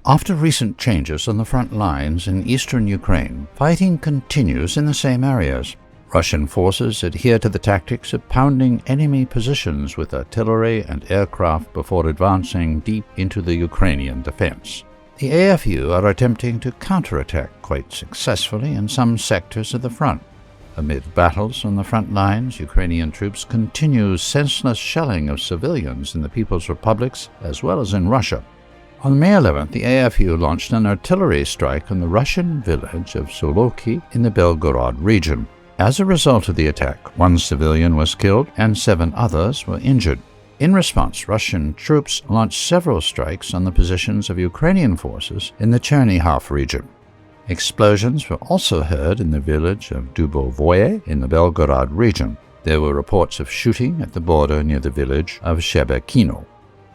After recent changes on the front lines in eastern Ukraine, fighting continues in the same areas. Russian forces adhere to the tactics of pounding enemy positions with artillery and aircraft before advancing deep into the Ukrainian defense. The AFU are attempting to counterattack quite successfully in some sectors of the front. Amid battles on the front lines, Ukrainian troops continue senseless shelling of civilians in the People's Republics as well as in Russia. On May 11th, the AFU launched an artillery strike on the Russian village of Soloki in the Belgorod region. As a result of the attack, 1 civilian was killed and 7 others were injured. In response, Russian troops launched several strikes on the positions of Ukrainian forces in the Chernihiv region. Explosions were also heard in the village of Dubovoye in the Belgorod region. There were reports of shooting at the border near the village of Shebekino.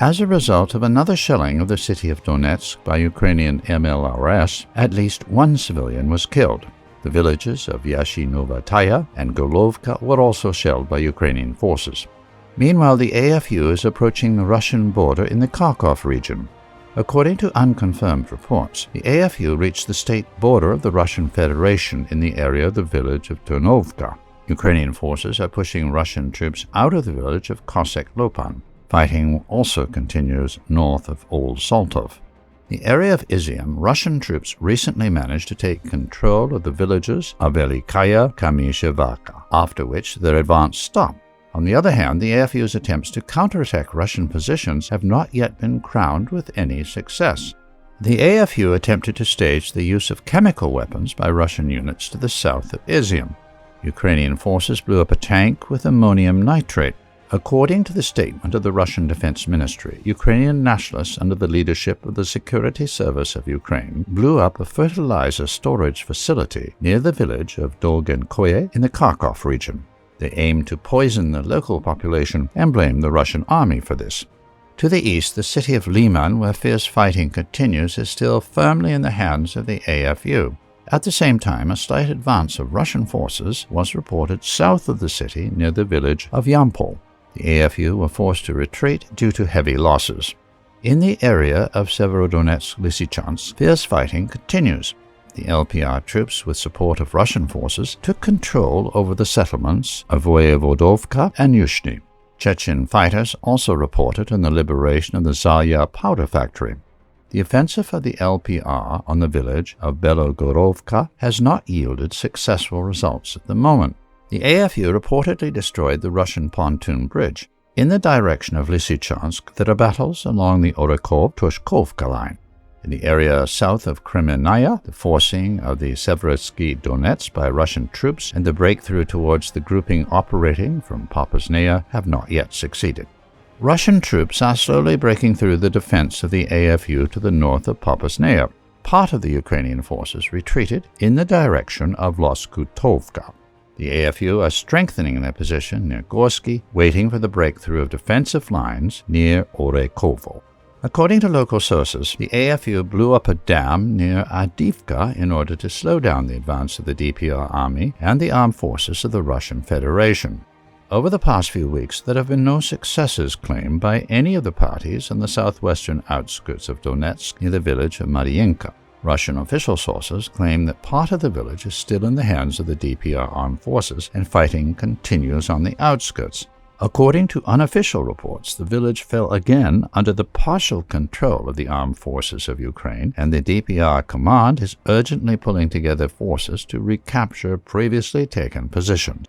As a result of another shelling of the city of Donetsk by Ukrainian MLRS, at least 1 civilian was killed. The villages of Yashinovataya and Golovka were also shelled by Ukrainian forces. Meanwhile, the AFU is approaching the Russian border in the Kharkov region. According to unconfirmed reports, the AFU reached the state border of the Russian Federation in the area of the village of Turnovka. Ukrainian forces are pushing Russian troops out of the village of Cossack Lopan. Fighting also continues north of Old Saltov. The area of Izium, Russian troops recently managed to take control of the villages of Velikaya Kamishevaka, after which their advance stopped. On the other hand, the AFU's attempts to counterattack Russian positions have not yet been crowned with any success. The AFU attempted to stage the use of chemical weapons by Russian units to the south of Izium. Ukrainian forces blew up a tank with ammonium nitrate. According to the statement of the Russian Defense Ministry, Ukrainian nationalists under the leadership of the Security Service of Ukraine blew up a fertilizer storage facility near the village of Dolgenkoye in the Kharkov region. They aimed to poison the local population and blamed the Russian army for this. To the east, the city of Liman, where fierce fighting continues, is still firmly in the hands of the AFU. At the same time, a slight advance of Russian forces was reported south of the city near the village of Yampol. The AFU were forced to retreat due to heavy losses. In the area of Severodonetsk-Lysychansk, fierce fighting continues. The LPR troops, with support of Russian forces, took control over the settlements of Voyevodovka and Yushny. Chechen fighters also reported on the liberation of the Zarya powder factory. The offensive of the LPR on the village of Belogorovka has not yielded successful results at the moment. The AFU reportedly destroyed the Russian pontoon bridge. In the direction of Lysychansk, there are battles along the Orekov-Tushkovka line. In the area south of Kremenaya, the forcing of the Severodsky Donets by Russian troops and the breakthrough towards the grouping operating from Popasnaya have not yet succeeded. Russian troops are slowly breaking through the defense of the AFU to the north of Popasnaya. Part of the Ukrainian forces retreated in the direction of Loskutovka. The AFU are strengthening their position near Gorsky, waiting for the breakthrough of defensive lines near Orekovo. According to local sources, the AFU blew up a dam near Adivka in order to slow down the advance of the DPR army and the armed forces of the Russian Federation. Over the past few weeks, there have been no successes claimed by any of the parties in the southwestern outskirts of Donetsk near the village of Mariinka. Russian official sources claim that part of the village is still in the hands of the DPR armed forces and fighting continues on the outskirts. According to unofficial reports, the village fell again under the partial control of the armed forces of Ukraine, and the DPR command is urgently pulling together forces to recapture previously taken positions.